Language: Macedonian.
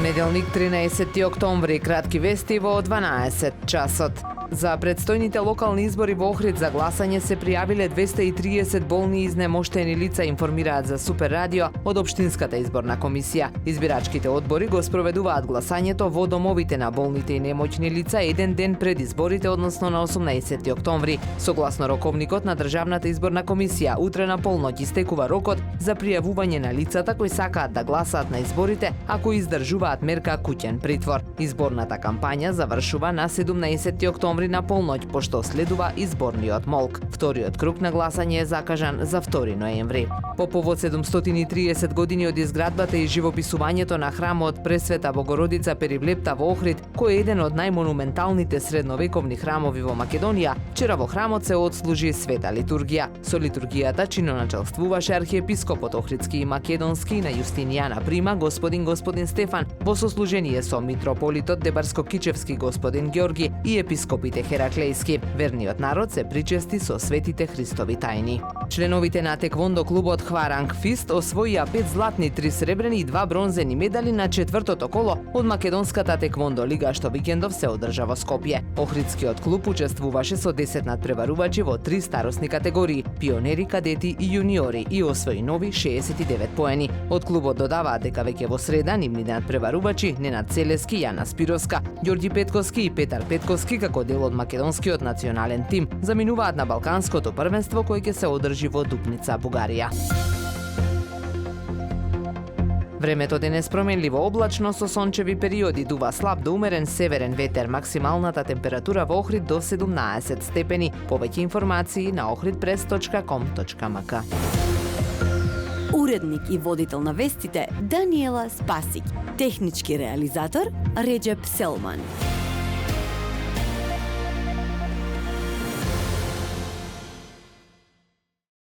Понеделник 13 октомври, кратки вести во 12 часот. За предстојните локални избори во Охрид за гласање се пријавиле 230 болни и изнемоштени лица, информираат за Супер радио од Општинската изборна комисија. Избирачките одбори го спроведуваат гласањето во домовите на болните и немоќни лица еден ден пред изборите, односно на 18 октомври. Согласно роковникот на Државната изборна комисија, утре на полноќ истекува рокот за пријавување на лицата кои сакаат да гласаат на изборите, ако издржуваат мерка куќен притвор. Изборната кампања завршува на 17 октомври на полноќ, пошто следува изборниот молк. Вториот круг на гласање е закажан за 2 ноември. По повод 730 години од изградбата и живописувањето на храмот Пресвета Богородица Перивлепта во Охрид, кој е еден од најмонументалните средновековни храмови во Македонија, вчера во храмот се отслужи света литургија. Со литургијата чиноначелствуваше архиепископот Охридски и Македонски на Јустинијана Прима, господин Стефан, во сослужение со митрополитот Дебарско-Кичевски господин Ѓорги и епископите Хераклејски. Верниот народ се причести со светите Христови тајни. Членовите на теквондо клубот Хваранг Фист освоија 5 златни, 3 сребрени и 2 бронзени медали на четвртото коло од Македонската теквондо лига, што викендов се одржа во Скопје. Охридскиот клуб учествуваше со 10 надпреварувачи во 3 старосни категории: пионери, кадети и јуниори, и освои нови 69 поени. Од клубот додаваат дека веќе во среда нивните надпреварувачи Ненад Целески, Јана Спировска, Ѓорѓи Петковски и Петар Петковски како дел од македонскиот национален тим заминуваат на Балканското првенство кој ќе се одржи во Дупница, Бугарија. Времето денес променливо облачно со сончеви периоди, дува слаб до умерен северен ветер, максималната температура во Охрид до 17 степени. Повеќе информации на ohridpress.com.mk. Уредник и водител на вестите Даниела Спасик, технички реализатор Реджеп Селман.